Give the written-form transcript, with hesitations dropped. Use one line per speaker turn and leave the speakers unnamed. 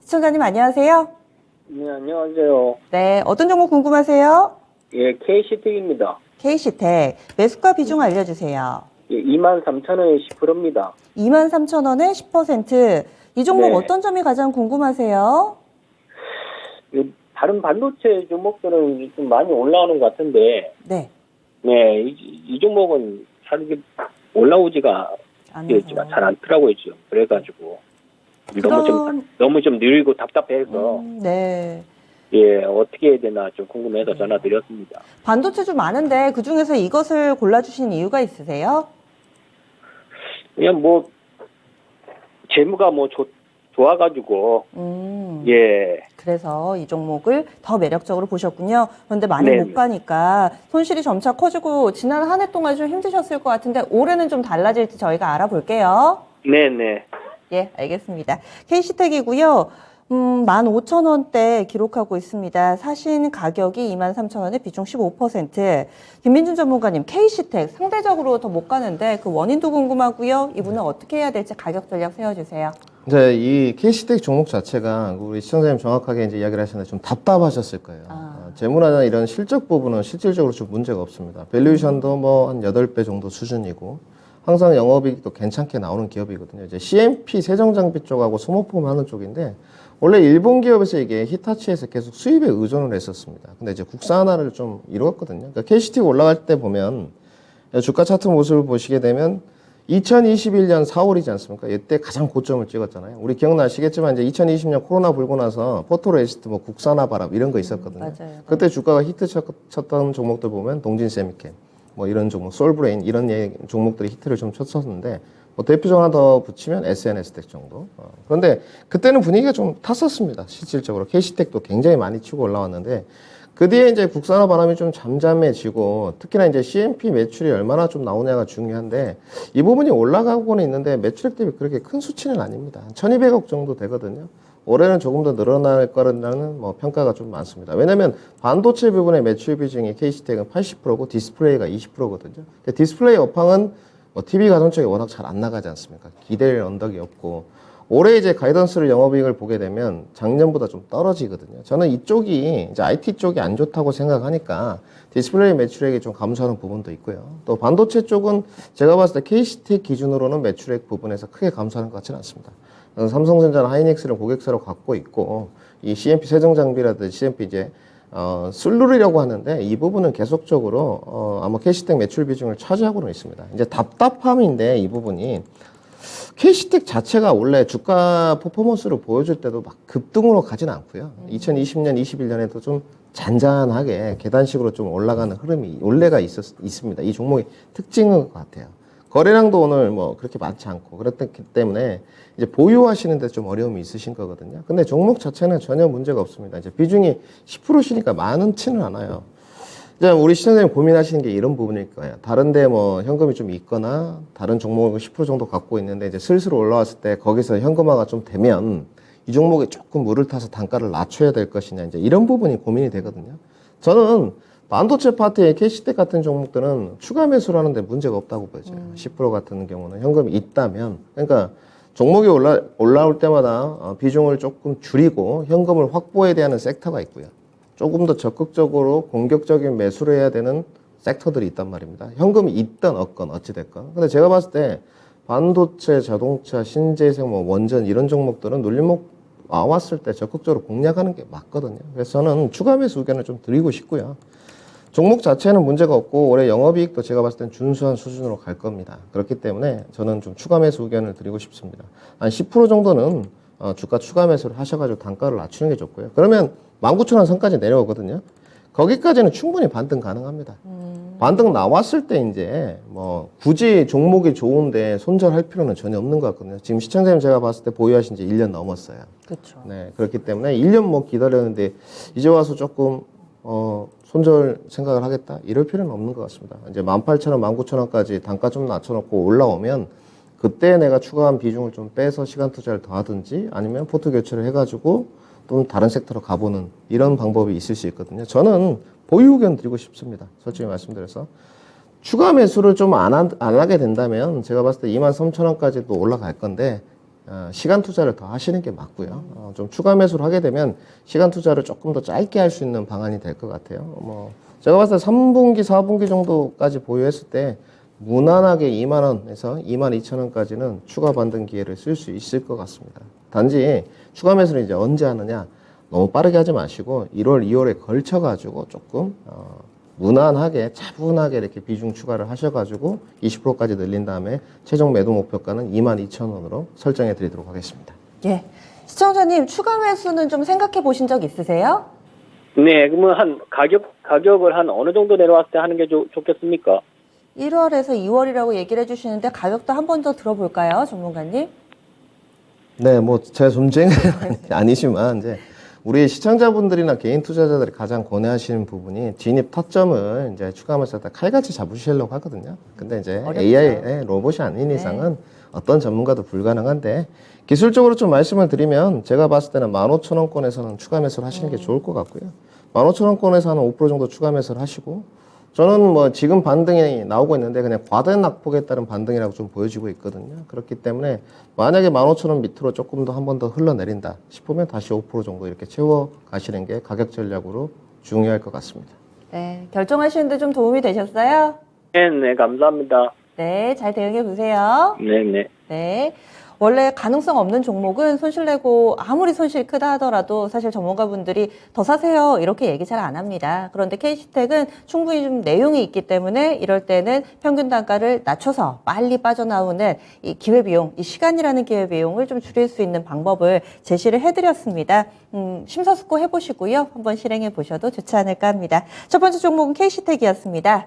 시청자님 안녕하세요.
네, 안녕하세요.
네, 어떤 종목 궁금하세요?
예, K시택입니다.
K시택 매수가 비중 알려주세요.
예, 23,000원에 10%입니다.
23,000원에 10%. 이 종목
네.
어떤 점이 가장 궁금하세요?
다른 반도체 종목들은 좀 많이 올라오는 것 같은데,
네.
네, 이 종목은 잘 이게 올라오지가 잘 않더라고요, 지금. 그래가지고. 너무 좀 느리고 답답해서,
네.
예, 어떻게 해야 되나 좀 궁금해서 전화드렸습니다.
반도체 좀 많은데 그 중에서 이것을 골라주신 이유가 있으세요?
그냥 뭐, 재무가 뭐 좋아가지고, 예.
그래서 이 종목을 더 매력적으로 보셨군요. 그런데 많이
네.
못 가니까 손실이 점차 커지고 지난 한 해 동안 좀 힘드셨을 것 같은데 올해는 좀 달라질지 저희가 알아볼게요.
네네.
예, 알겠습니다. K시택이고요. 15,000원대 기록하고 있습니다. 사신 가격이 23,000원에 비중 15%. 김민준 전문가님, K시택 상대적으로 더 못 가는데 그 원인도 궁금하고요. 이분은 어떻게 해야 될지 가격 전략 세워주세요.
이제 이 K시택 종목 자체가 우리 시청자님 정확하게 이제 이야기를 하셨는데 좀 답답하셨을 거예요. 재무나 이런 실적 부분은 실질적으로 좀 문제가 없습니다. 밸류에이션도 뭐 한 8배 정도 수준이고 항상 영업이익도 괜찮게 나오는 기업이거든요. 이제 CMP 세정장비 쪽하고 소모품 하는 쪽인데 원래 일본 기업에서 이게 히타치에서 계속 수입에 의존을 했었습니다. 근데 이제 국산화를 좀 이루었거든요. 그러니까 K시택 올라갈 때 보면 주가 차트 모습을 보시게 되면 2021년 4월이지 않습니까? 이때 가장 고점을 찍었잖아요. 우리 기억나시겠지만 이제 2020년 코로나 불고 나서 포토레시스트 뭐 국산화 바람 이런 거 있었거든요.
맞아요.
그때 주가가 히트 쳤던 종목들 보면 동진세미캠 뭐 이런 종목, 솔브레인 이런 종목들이 히트를 좀 쳤었는데 뭐 대표적 하나 더 붙이면 SNS텍 정도. 그런데 그때는 분위기가 좀 탔었습니다. 실질적으로 K시택도 굉장히 많이 치고 올라왔는데 그 뒤에 이제 국산화 바람이 좀 잠잠해지고 특히나 이제 CMP 매출이 얼마나 좀 나오냐가 중요한데 이 부분이 올라가고는 있는데 매출액 대비 그렇게 큰 수치는 아닙니다. 1,200억 정도 되거든요. 올해는 조금 더 늘어날 거라는 뭐 평가가 좀 많습니다. 왜냐면 반도체 부분의 매출 비중이 K시택은 80%고 디스플레이가 20%거든요. 디스플레이 업황은 뭐 TV 가전쪽에 워낙 잘 안 나가지 않습니까? 기대할 언덕이 없고 올해 이제 가이던스를 영업이익을 보게 되면 작년보다 좀 떨어지거든요. 저는 이쪽이 이제 IT 쪽이 안 좋다고 생각하니까 디스플레이 매출액이 좀 감소하는 부분도 있고요. 또 반도체 쪽은 제가 봤을 때 K시택 기준으로는 매출액 부분에서 크게 감소하는 것 같지는 않습니다. 삼성전자나 하이닉스를 고객사로 갖고 있고 이 CMP 세정 장비라든지 CMP 이제 술룰이라고 하는데 이 부분은 계속적으로 아마 K시택 매출 비중을 차지하고는 있습니다. 이제 답답함인데 이 부분이 K시택 자체가 원래 주가 퍼포먼스를 보여줄 때도 막 급등으로 가진 않고요. 2020년, 21년에도 좀 잔잔하게 계단식으로 좀 올라가는 흐름이 원래가 있습니다. 이 종목의 특징인 것 같아요. 거래량도 오늘 뭐 그렇게 많지 않고 그렇기 때문에 이제 보유하시는데 좀 어려움이 있으신 거거든요. 근데 종목 자체는 전혀 문제가 없습니다. 이제 비중이 10%시니까 많지는 않아요. 이제 우리 시청자님 고민하시는 게 이런 부분일 거예요. 다른데 뭐 현금이 좀 있거나 다른 종목을 10% 정도 갖고 있는데 이제 슬슬 올라왔을 때 거기서 현금화가 좀 되면 이 종목에 조금 물을 타서 단가를 낮춰야 될 것이냐 이제 이런 부분이 고민이 되거든요. 저는 반도체 파트의 K시택 같은 종목들은 추가 매수를 하는데 문제가 없다고 보여져요. 10% 같은 경우는 현금이 있다면 그러니까 종목이 올라올 때마다 비중을 조금 줄이고 현금을 확보해야 되는 섹터가 있고요. 조금 더 적극적으로 공격적인 매수를 해야 되는 섹터들이 있단 말입니다. 현금이 있든 없건 어찌됐건. 근데 제가 봤을 때 반도체, 자동차, 신재생, 뭐 원전 이런 종목들은 눌림목 왔을 때 적극적으로 공략하는 게 맞거든요. 그래서 저는 추가 매수 의견을 좀 드리고 싶고요. 종목 자체는 문제가 없고 올해 영업이익도 제가 봤을 땐 준수한 수준으로 갈 겁니다. 그렇기 때문에 저는 좀 추가 매수 의견을 드리고 싶습니다. 한 10% 정도는 주가 추가 매수를 하셔가지고 단가를 낮추는 게 좋고요. 그러면 19,000원 선까지 내려오거든요. 거기까지는 충분히 반등 가능합니다. 반등 나왔을 때 이제 뭐 굳이 종목이 좋은데 손절할 필요는 전혀 없는 것 같거든요. 지금 시청자님 제가 봤을 때 보유하신 지 1년 넘었어요.
그렇죠.
네, 그렇기 때문에 1년 뭐 기다렸는데 이제 와서 조금 손절 생각을 하겠다 이럴 필요는 없는 것 같습니다. 이제 18,000원, 19,000원까지 단가 좀 낮춰놓고 올라오면 그때 내가 추가한 비중을 좀 빼서 시간 투자를 더 하든지 아니면 포트 교체를 해가지고 또는 다른 섹터로 가보는 이런 방법이 있을 수 있거든요. 저는 보유 의견 드리고 싶습니다. 솔직히 말씀드려서. 추가 매수를 좀 안 하게 된다면 제가 봤을 때 23,000원까지도 올라갈 건데 시간 투자를 더 하시는 게 맞고요. 좀 추가 매수를 하게 되면 시간 투자를 조금 더 짧게 할 수 있는 방안이 될 것 같아요. 뭐 제가 봤을 때 3분기, 4분기 정도까지 보유했을 때 무난하게 2만 원에서 2만 2천 원까지는 추가 반등 기회를 쓸 수 있을 것 같습니다. 단지 추가 매수는 이제 언제 하느냐, 너무 빠르게 하지 마시고 1월, 2월에 걸쳐 가지고 조금 무난하게 차분하게 이렇게 비중 추가를 하셔가지고 20%까지 늘린 다음에 최종 매도 목표가는 22,000원으로 설정해 드리도록 하겠습니다.
예. 시청자님, 추가 매수는 좀 생각해 보신 적 있으세요?
네, 그러면 한 가격을 한 어느 정도 내려왔을 때 하는 게 좋겠습니까?
1월에서 2월이라고 얘기를 해주시는데 가격도 한 번 더 들어볼까요, 전문가님?
네, 뭐 제가 좀쟁이 아니지만 이제 우리 시청자분들이나 개인 투자자들이 가장 권해하시는 부분이 진입 타점을 이제 추가하면서 칼같이 잡으시려고 하거든요. 근데 이제
어렵죠.
AI의 로봇이 아닌 이상은 어떤 전문가도 불가능한데 기술적으로 좀 말씀을 드리면 제가 봤을 때는 15,000원권에서는 추가 매수를 하시는 게 좋을 것 같고요. 15,000원권에서 한 5% 정도 추가 매수를 하시고 저는 뭐 지금 반등이 나오고 있는데 그냥 과다한 낙폭에 따른 반등이라고 좀 보여지고 있거든요. 그렇기 때문에 만약에 15,000원 밑으로 조금 더 한 번 더 흘러내린다 싶으면 다시 5% 정도 이렇게 채워 가시는 게 가격 전략으로 중요할 것 같습니다.
네. 결정하시는데 좀 도움이 되셨어요?
네, 감사합니다.
네. 잘 대응해 보세요.
네.
네. 원래 가능성 없는 종목은 손실 내고 아무리 손실이 크다 하더라도 사실 전문가분들이 더 사세요 이렇게 얘기 잘 안 합니다. 그런데 KC텍은 충분히 좀 내용이 있기 때문에 이럴 때는 평균 단가를 낮춰서 빨리 빠져나오는 이 기회비용, 이 시간이라는 기회비용을 좀 줄일 수 있는 방법을 제시를 해드렸습니다. 심사숙고 해보시고요. 한번 실행해 보셔도 좋지 않을까 합니다. 첫 번째 종목은 KC텍이었습니다.